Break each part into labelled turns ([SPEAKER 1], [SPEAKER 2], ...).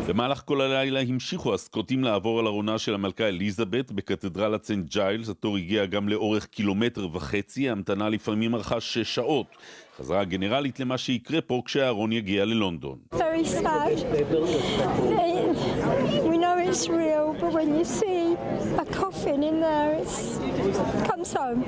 [SPEAKER 1] במהלך כל הלילה המשיכו הסקוטים לעבור על ארונה של המלכה אליזבת בקתדרלת סנט ג'יילס. התור הגיע גם לאורך 1.5 קילומטר. ההמתנה לפעמים ארכה 6 שעות. חזרה הגנרלית למה שיקרה פה כשהארון יגיע ללונדון.
[SPEAKER 2] Very sad. We know it's real, but when you see a coffin in there, it comes home.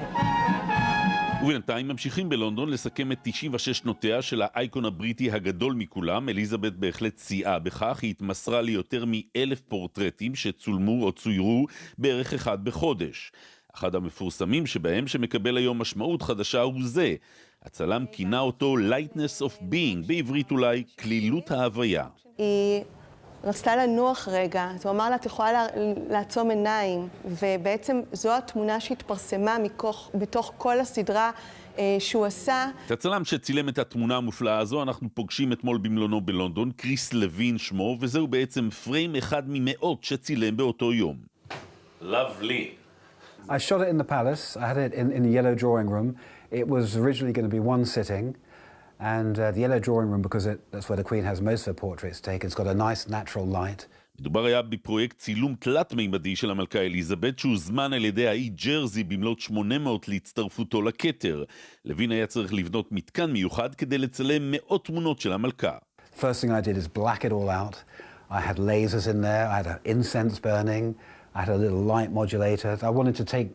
[SPEAKER 1] ובינתיים ממשיכים בלונדון לסכם את 96 שנותיה של האייקון הבריטי הגדול מכולם. אליזבת בהחלט סייעה בכך. היא התמסרה לי יותר מ1,000 פורטרטים שצולמו או צוירו בערך אחד בחודש. אחד המפורסמים שבהם שמקבל היום משמעות חדשה הוא זה. הצלם כינה אותו lightness of being, בעברית אולי קלילות ההווייה.
[SPEAKER 3] היא רצתה לנוח רגע, אז הוא אמר לה, את יכולה לעצום עיניים, ובעצם זו התמונה שהתפרסמה בתוך כל הסדרה שהוא עשה.
[SPEAKER 1] את הצלם שצילם את התמונה המופלאה הזו אנחנו פוגשים אתמול במלונו בלונדון, קריס לוין שמו, וזהו בעצם פריים אחד ממאות שצילם באותו יום.
[SPEAKER 4] Lovely.
[SPEAKER 5] I shot it in the palace. I had it in the yellow drawing room. It was originally going to be one sitting. And the yellow drawing room, because that's where the Queen has most of her portraits taken, it's got a nice natural light.
[SPEAKER 1] מדובר היה בפרויקט צילום תלת-מימדי של המלכה אליזבת, שהוזמן על ידי האי ג'רזי במלאת 800 להצטרפותו לכתר. לוין היה צריך לבנות מתקן מיוחד כדי לצלם מאות תמונות של המלכה.
[SPEAKER 5] The first thing I did is black it all out. I had lasers in there, I had an incense burning, I had a little light modulator. I wanted to take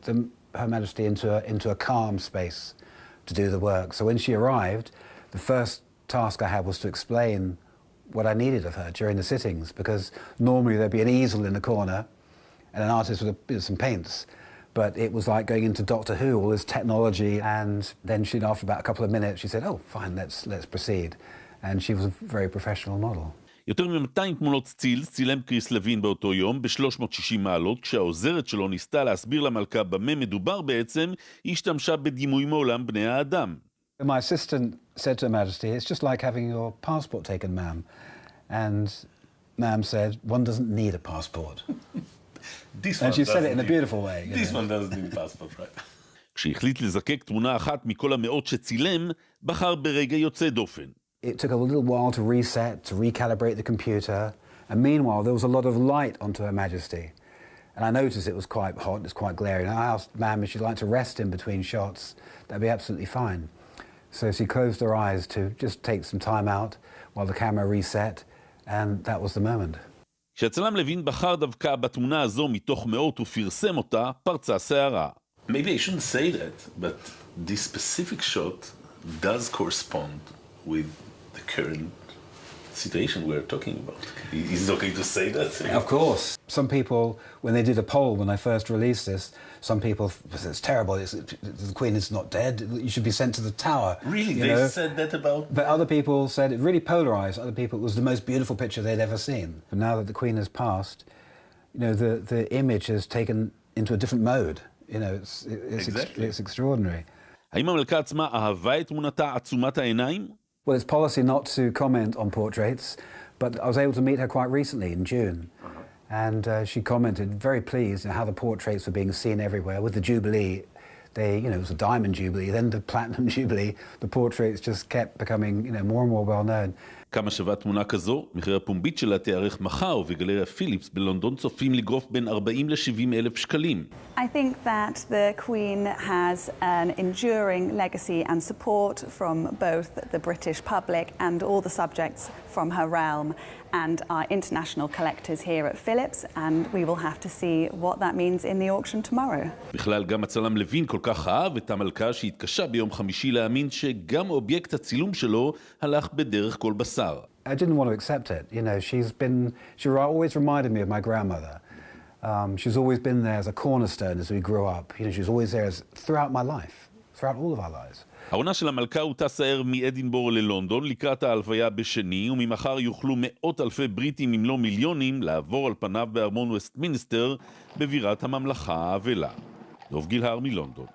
[SPEAKER 5] Her Majesty into a calm space to do the work. So when she arrived, the first task I had was to explain what I needed of her during the sittings, because normally there'd be an easel in the corner and an artist with some paints. But it was like going into Doctor Who, all this technology, and then after about a couple of minutes, she said, oh, fine, let's proceed. And she was a very professional model.
[SPEAKER 1] יותר מ-200 תמונות צילם קריס לוין באותו יום ב-360 מעלות. כשהעוזרת שלו ניסתה להסביר למלכה במה מדובר בעצם, היא השתמשה בדימוי מעולם בני האדם.
[SPEAKER 5] My assistant said to Her Majesty, it's just like having your passport taken, ma'am. And ma'am said, one doesn't need a passport. And she said it in a beautiful way.
[SPEAKER 4] This one doesn't need a passport, right?
[SPEAKER 1] כשהחליט לזקק תמונה אחת מכל המאות שצילם, בחר ברגע יוצא דופן.
[SPEAKER 5] It took a little while to reset, to recalibrate the computer. And meanwhile, there was a lot of light onto Her Majesty. And I noticed it was quite hot, it's quite glaring. I asked ma'am if she'd like to rest in between shots. That'd be absolutely fine. So she closed her eyes to just take some time out while the camera reset, and that was the moment.
[SPEAKER 1] כשהצלם לוין בחר דווקא בתמונה הזו מתוך מאות ופרסם אותה, פרצה סערה.
[SPEAKER 4] Maybe I shouldn't say that, but this specific shot does correspond with the current situation we're talking about. Is it okay to say that?
[SPEAKER 5] Of course. Some people, when they did a poll when I first released this, some people said it's terrible, the Queen is not dead, you should be sent to the tower.
[SPEAKER 4] Really? Said that about...
[SPEAKER 5] But other people said it really polarized. Other people, it was the most beautiful picture they'd ever seen. But now that the Queen has passed, the image has taken into a different mode. It's extraordinary.
[SPEAKER 1] האם המלכה עצמה אהבה את תמונתה עצומת העיניים?
[SPEAKER 5] Well, it's policy not to comment on portraits, but I was able to meet her quite recently in June. And she commented, very pleased at how the portraits were being seen everywhere. With the Jubilee, it was a diamond Jubilee, then the platinum Jubilee. The portraits just kept becoming, more and more well known.
[SPEAKER 1] כמה שווה תמונה כזו? מחיר הפומבית שלה תיארך מחר ובגלריה פיליפס בלונדון צופים לגרוף בין 40 ל-70 אלף שקלים.
[SPEAKER 6] I think that the Queen has an enduring legacy and support from both the British public and all the subjects from her realm and our international collectors here at Philips, and we will have to see what that means in the auction tomorrow.
[SPEAKER 1] בכלל גם הצלם לוין כל כך אהב את המלכה שהתקשה ביום חמישי להאמין שגם אובייקט הצילום שלו הלך בדרך כל בשר.
[SPEAKER 5] I didn't want to accept it. She always reminded me of my grandmother. She's always been there as a cornerstone as we grew up. She's always there throughout my life, throughout all of our lives.
[SPEAKER 1] העונה של המלכה הוא טס הערב מאדינבורו ללונדון לקראת ההלוויה בשני, וממחר יוכלו מאות אלפי בריטים אם לא מיליונים לעבור על פניו בארמון וסטמינסטר בבירת הממלכה האבלה. גיל-הר מלונדון.